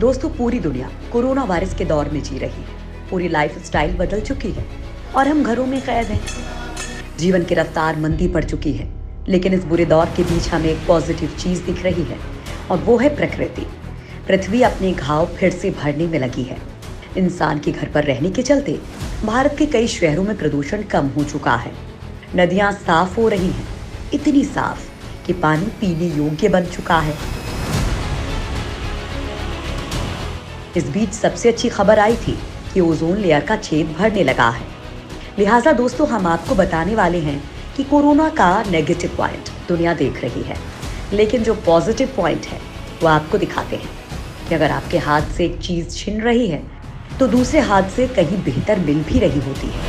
दोस्तों, पूरी दुनिया कोरोना वायरस के दौर में जी रही है। पूरी लाइफस्टाइल बदल चुकी है और हम घरों में कैद हैं। जीवन की रफ्तार मंदी पड़ चुकी है, लेकिन इस बुरे दौर के बीच हमें एक पॉजिटिव चीज दिख रही है और वो है प्रकृति। पृथ्वी अपने घाव फिर से भरने में लगी है। इंसान के घर पर रहने के चलते भारत के कई शहरों में प्रदूषण कम हो चुका है। नदियां साफ हो रही हैं, इतनी साफ कि पानी पीने योग्य बन चुका है। इस बीच सबसे अच्छी खबर आई थी कि ओजोन लेयर का छेद भरने लगा है। लिहाजा दोस्तों, हम आपको बताने वाले हैं कि कोरोना का नेगेटिव पॉइंट दुनिया देख रही है, लेकिन जो पॉजिटिव पॉइंट है वो आपको दिखाते हैं कि अगर आपके हाथ से एक चीज छिन रही है तो दूसरे हाथ से कहीं बेहतर मिल भी रही होती है।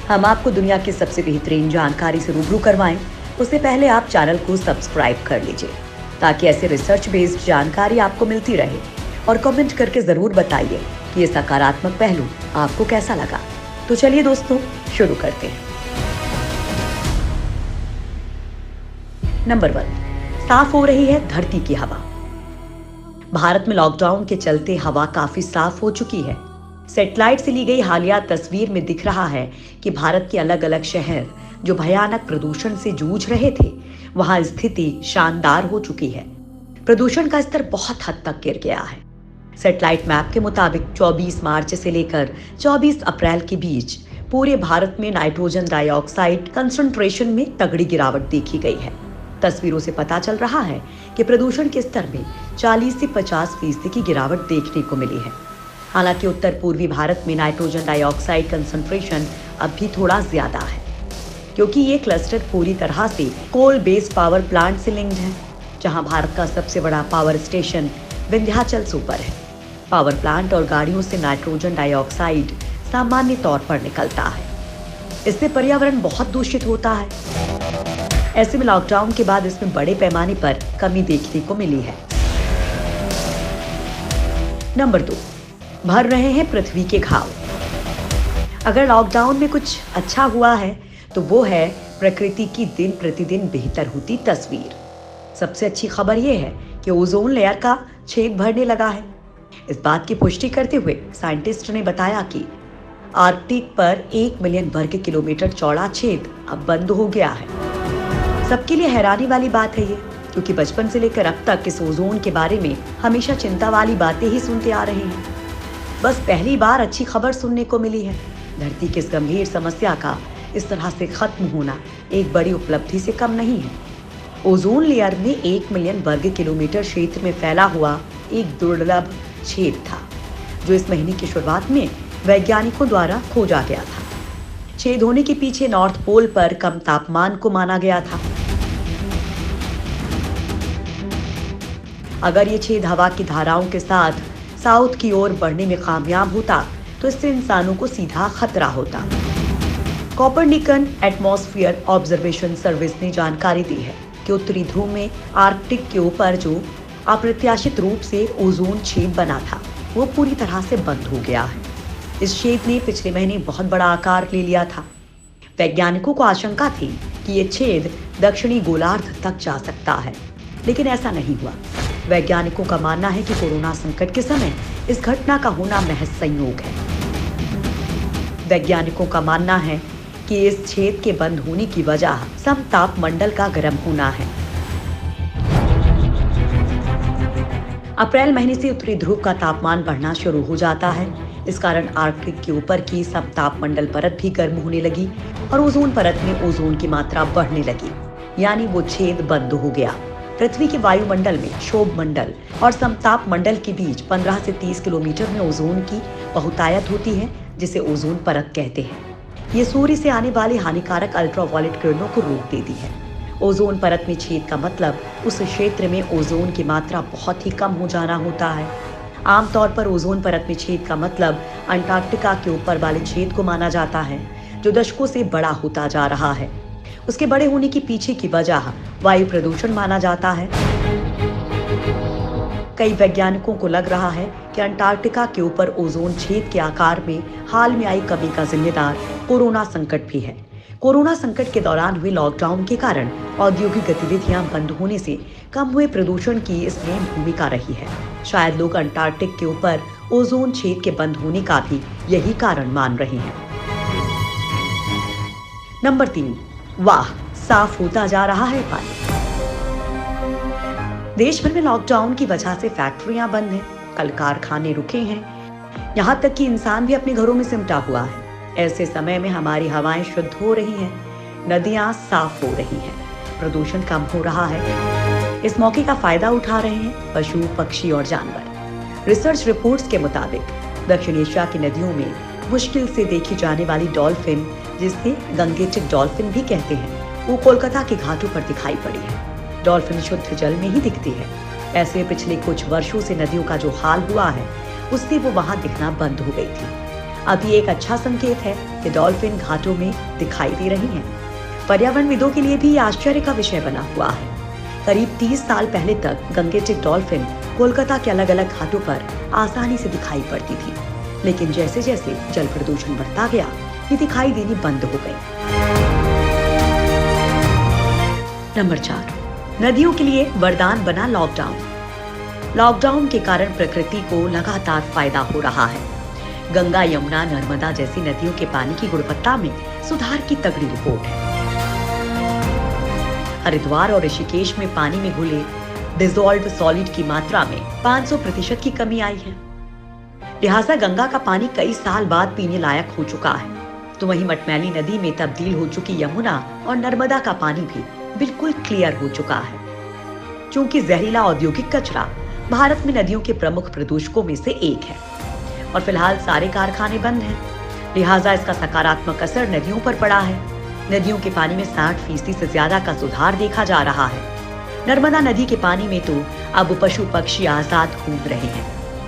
हम आपको दुनिया की सबसे बेहतरीन जानकारी से रूबरू करवाएं, उससे पहले आप चैनल को सब्सक्राइब कर लीजिए ताकि ऐसे रिसर्च बेस्ड जानकारी आपको मिलती रहे। और कमेंट करके जरूर बताइए कि ये सकारात्मक पहलू आपको कैसा लगा। तो चलिए दोस्तों, शुरू करते हैं। नंबर 1, साफ हो रही है धरती की हवा। भारत में लॉकडाउन के चलते हवा काफी साफ हो चुकी है। सैटेलाइट से ली गई हालिया तस्वीर में दिख रहा है कि भारत के अलग अलग शहर जो भयानक प्रदूषण से जूझ रहे थे, वहां स्थिति शानदार हो चुकी है। प्रदूषण का स्तर बहुत हद तक गिर गया है। सैटेलाइट मैप के मुताबिक 24 मार्च से लेकर 24 अप्रैल के बीच पूरे भारत में नाइट्रोजन डाइऑक्साइड कंसंट्रेशन में तगड़ी गिरावट देखी गई है। तस्वीरों से पता चल रहा है कि प्रदूषण के स्तर में 40 से 50% की गिरावट देखने को मिली है। हालांकि उत्तर पूर्वी भारत में नाइट्रोजन डाइऑक्साइड कंसंट्रेशन अब भी थोड़ा ज्यादा है, क्योंकि ये क्लस्टर पूरी तरह से कोल बेस्ड पावर प्लांट से लिंक्ड है, जहां भारत का सबसे बड़ा पावर स्टेशन विंध्याचल सुपर है। पावर प्लांट और गाड़ियों से नाइट्रोजन डाइऑक्साइड सामान्य तौर पर निकलता है। इससे पर्यावरण बहुत दूषित होता है। ऐसे में लॉकडाउन के बाद इसमें बड़े पैमाने पर कमी देखने को मिली है। नंबर 2, भर रहे हैं पृथ्वी के घाव। अगर लॉकडाउन में कुछ अच्छा हुआ है तो वो है प्रकृति की दिन प्रतिदिन बेहतर होती तस्वीर। सबसे अच्छी खबर यह है कि ओजोन लेयर का छेद भरने लगा है। इस बात की पुष्टि करते हुए साइंटिस्ट ने बताया कि आर्कटिक पर 1 मिलियन वर्ग किलोमीटर चौड़ा छेद अब बंद हो गया है। सबके लिए हैरानी वाली बात है ये, क्योंकि बचपन से लेकर अब तक इस ओजोन के बारे में हमेशा चिंता वाली बातें ही सुनते आ रहे हैं। बस पहली बार अच्छी खबर सुनने को मिली है। धरती की इस गंभीर समस्या का इस तरह से खत्म होना एक बड़ी उपलब्धि से कम नहीं है। ओजोन लेयर में 1 मिलियन वर्ग किलोमीटर क्षेत्र में फैला हुआ एक दुर्लभ छेद था, जो इस महीने की शुरुआत में वैज्ञानिकों द्वारा खोजा गया था। छेद होने के पीछे नॉर्थ पोल पर कम तापमान को माना गया था। अगर ये छेद हवा की धाराओं के साथ साउथ की ओर बढ़ने में कामयाब होता तो इससे इंसानों को सीधा खतरा होता। कोपरनिकन एटमॉस्फेयर ऑब्जर्वेशन सर्विस ने जानकारी दी है कि उत्तरी ध्रुव में आर्कटिक के ऊपर जो अप्रत्याशित रूप से ओजोन छेद बना था, वो पूरी तरह से बंद हो गया है। इस छेद ने पिछले महीने बहुत बड़ा आकार ले लिया था। वैज्ञानिकों को आशंका थी कि ये छेद दक्षिणी गोलार्ध तक जा सकता है, लेकिन ऐसा नहीं हुआ। वैज्ञानिकों का मानना है कि कोरोना संकट के समय इस घटना का होना महज संयोग है। वैज्ञानिकों का मानना है कि इस छेद के बंद होने की वजह समतापमंडल का गर्म होना है। अप्रैल महीने से उत्तरी ध्रुव का तापमान बढ़ना शुरू हो जाता है। इस कारण आर्कटिक के ऊपर की समतापमंडल परत भी गर्म होने लगी और ओजोन परत में ओजोन की मात्रा बढ़ने लगी, यानी वो छेद बंद हो गया। पृथ्वी के वायुमंडल में क्षोभ मंडल और समताप मंडल के बीच 15 से 30 किलोमीटर में ओजोन की बहुतायत होती है, जिसे ओजोन परत कहते हैं। ये सूर्य से आने वाली हानिकारक अल्ट्रावायलेट किरणों को रोक देती है। ओजोन परत में छेद का मतलब उस क्षेत्र में ओजोन की मात्रा बहुत ही कम हो जाना होता है। आमतौर पर ओजोन परत में छेद का मतलब अंटार्कटिका के ऊपर वाले छेद को माना जाता है, जो दशकों से बड़ा होता जा रहा है। उसके बड़े होने के पीछे की वजह वायु प्रदूषण माना जाता है। कई वैज्ञानिकों को लग रहा है कि अंटार्कटिका के ऊपर ओजोन छेद के आकार में हाल में आई कमी का जिम्मेदार कोरोना संकट भी है। कोरोना संकट के दौरान हुए लॉकडाउन के कारण औद्योगिक गतिविधियां बंद होने से कम हुए प्रदूषण की इसमें भूमिका रही है। शायद लोग अंटार्कटिक के ऊपर ओजोन छेद के बंद होने का भी यही कारण मान रहे हैं। नंबर 3, वाह, साफ होता जा रहा है पानी। देश भर में लॉकडाउन की वजह से फैक्ट्रियां बंद हैं, कल कारखाने रुके हैं, यहाँ तक कि इंसान भी अपने घरों में सिमटा हुआ है। ऐसे समय में हमारी हवाएं शुद्ध हो रही हैं, नदियां साफ हो रही हैं, प्रदूषण कम हो रहा है। इस मौके का फायदा उठा रहे हैं पशु, पक्षी और जानवर। रिसर्च रिपोर्ट्स के मुताबिक दक्षिण एशिया की नदियों में मुश्किल से देखी जाने वाली डॉल्फिन, जिसे गंगेटिक डॉल्फिन भी कहते हैं, वो कोलकाता के घाटों पर दिखाई पड़ी है। डॉल्फिन शुद्ध जल में ही दिखती है। ऐसे पिछले कुछ वर्षों से नदियों का जो हाल हुआ है, उससे वो वहां दिखना बंद हो गई थी। अब ये एक अच्छा संकेत है कि डॉल्फिन घाटों में दिखाई दे रही हैं। पर्यावरणविदों के लिए भी आश्चर्य का विषय बना हुआ है। करीब 30 साल पहले तक गंगेटिक डॉल्फिन कोलकाता के अलग अलग घाटों पर आसानी से दिखाई पड़ती थी, लेकिन जैसे जैसे जल प्रदूषण बढ़ता गया, ये दिखाई देनी बंद हो गई। नंबर 4, नदियों के लिए वरदान बना लॉकडाउन। लॉकडाउन के कारण प्रकृति को लगातार फायदा हो रहा है। गंगा, यमुना, नर्मदा जैसी नदियों के पानी की गुणवत्ता में सुधार की तगड़ी रिपोर्ट है। हरिद्वार और ऋषिकेश में पानी में घुले डिसॉल्व्ड सॉलिड की मात्रा में 500% की कमी आई है। लिहाजा गंगा का पानी कई साल बाद पीने लायक हो चुका है। तो वहीं मटमैली नदी में तब्दील हो चुकी यमुना और नर्मदा का पानी भी बिल्कुल क्लियर हो चुका है। क्योंकि जहरीला औद्योगिक कचरा भारत में नदियों के प्रमुख प्रदूषकों में से एक है और फिलहाल सारे कारखाने बंद हैं, लिहाजा इसका सकारात्मक असर नदियों पर पड़ा है। नदियों के पानी में 60% से ज्यादा का सुधार देखा जा रहा है। नर्मदा नदी के पानी में तो अब पशु पक्षी आजाद घूम रहे हैं।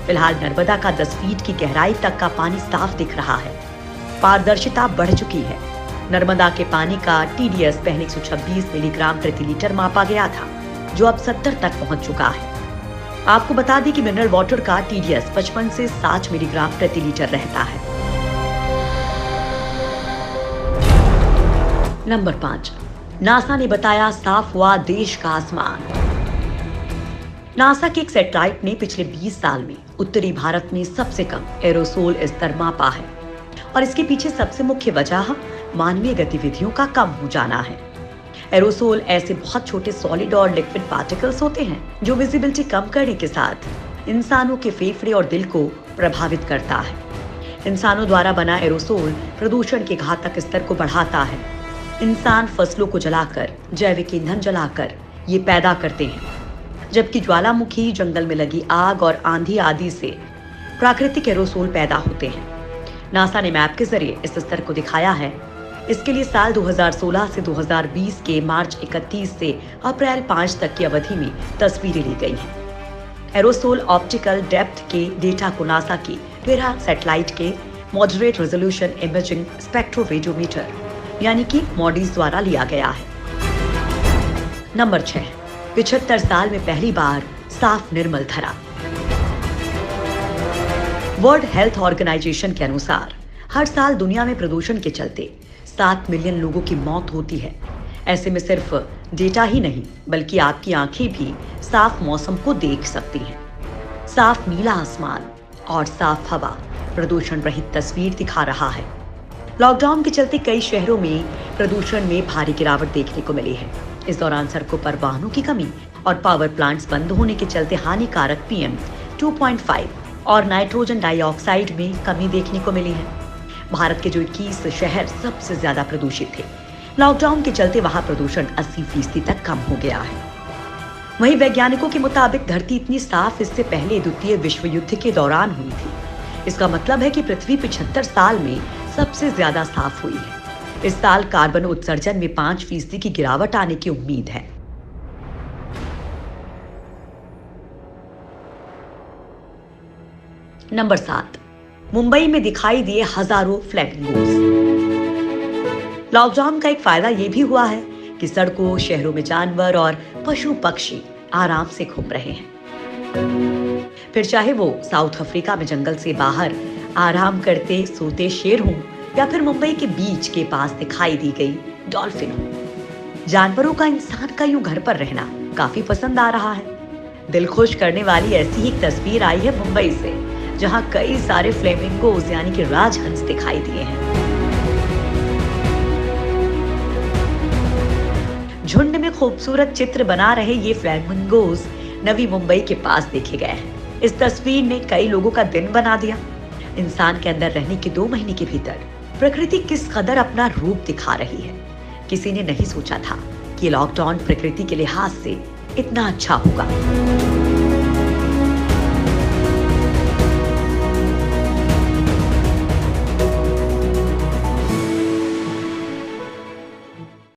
फिलहाल नर्मदा का 10 फीट की गहराई तक का पानी साफ दिख रहा है। पारदर्शिता बढ़ चुकी है। नर्मदा के पानी का TDS पहले 126 मिलीग्राम प्रति लीटर मापा गया था, जो अब 70 तक पहुंच चुका है। आपको बता दें कि मिनरल वाटर का TDS 55 से 60 मिलीग्राम प्रति लीटर रहता है। नंबर 5, नासा ने बताया साफ हुआ देश का आसमान। नासा के एक सैटेलाइट ने पिछले 20 साल में उत्तरी भारत में सबसे कम एरोसोल स्तर मापा है और इसके पीछे सबसे मुख्य वजह मानवीय गतिविधियों का कम हो जाना है। एरोसोल ऐसे बहुत छोटे सॉलिड और लिक्विड पार्टिकल्स होते हैं जो विजिबिलिटी कम करने के साथ इंसानों के फेफड़े और दिल को प्रभावित करता है। इंसानों द्वारा बना एरोसोल प्रदूषण के घातक स्तर को बढ़ाता है। इंसान फसलों को जलाकर, जैविक ईंधन जलाकर ये पैदा करते हैं, जबकि ज्वालामुखी, जंगल में लगी आग और आंधी आदि से प्राकृतिक एरोसोल पैदा होते हैं। नासा ने मैप के जरिए इस स्तर को दिखाया है। इसके लिए साल 2016 से 2020 के मार्च 31 से अप्रैल 5 तक की अवधि में तस्वीरें ली गई हैं। एरोसोल ऑप्टिकल डेप्थ के डेटा को नासा की वेरा सैटेलाइट के मॉडरेट रेजोल्यूशन इमेजिंग स्पेक्ट्रोरेडियोमीटर यानी कि मॉडीज द्वारा लिया गया है। नंबर 6, 75 साल में पहली बार साफ निर्मल धरा। वर्ल्ड हेल्थ ऑर्गेनाइजेशन के अनुसार हर साल दुनिया में प्रदूषण के चलते 7 मिलियन लोगों की मौत होती है। ऐसे में सिर्फ डेटा ही नहीं बल्कि आपकी आंखें भी साफ मौसम को देख सकती हैं। साफ नीला आसमान और साफ हवा प्रदूषण रहित तस्वीर दिखा रहा है। लॉकडाउन के चलते कई शहरों में प्रदूषण में भारी गिरावट देखने को मिली है। इस दौरान सड़कों पर वाहनों की कमी और पावर प्लांट्स बंद होने के चलते हानिकारक PM 2.5 और नाइट्रोजन डाइऑक्साइड में कमी देखने को मिली है। भारत के जो 21 शहर सबसे ज्यादा प्रदूषित थे, लॉकडाउन के चलते वहां प्रदूषण 80% तक कम हो गया है। वहीं वैज्ञानिकों के मुताबिक धरती इतनी साफ इससे पहले द्वितीय विश्व युद्ध के दौरान हुई थी। इसका मतलब है कि पृथ्वी 75 साल में सबसे ज्यादा साफ हुई है। इस साल कार्बन उत्सर्जन में 5% की गिरावट आने की उम्मीद है। नंबर 7, मुंबई में दिखाई दिए हजारों फ्लैमिंगोस। लॉकडाउन का एक फायदा यह भी हुआ है कि सड़कों, शहरों में जानवर और पशु पक्षी आराम से घूम रहे हैं। फिर चाहे वो साउथ अफ्रीका में जंगल से बाहर आराम करते सोते शेर हों या फिर मुंबई के बीच के पास दिखाई दी गई डॉल्फिनों। जानवरों का इंसान का यूं घर पर रहना काफी पसंद आ रहा है। दिल खुश करने वाली ऐसी ही एक तस्वीर आई है मुंबई से, जहां कई सारे फ्लेमिंगोज यानी कि राजहंस दिखाई दिए हैं। झुंड में खूबसूरत चित्र बना रहे ये फ्लेमिंगोज नवी मुंबई के पास देखे गए हैं। इस तस्वीर ने कई लोगों का दिन बना दिया। इंसान के अंदर रहने के 2 महीने के भीतर प्रकृति किस कदर अपना रूप दिखा रही है। किसी ने नहीं सोचा था कि लॉकडाउन प्रकृति के लिहाज से इतना अच्छा होगा।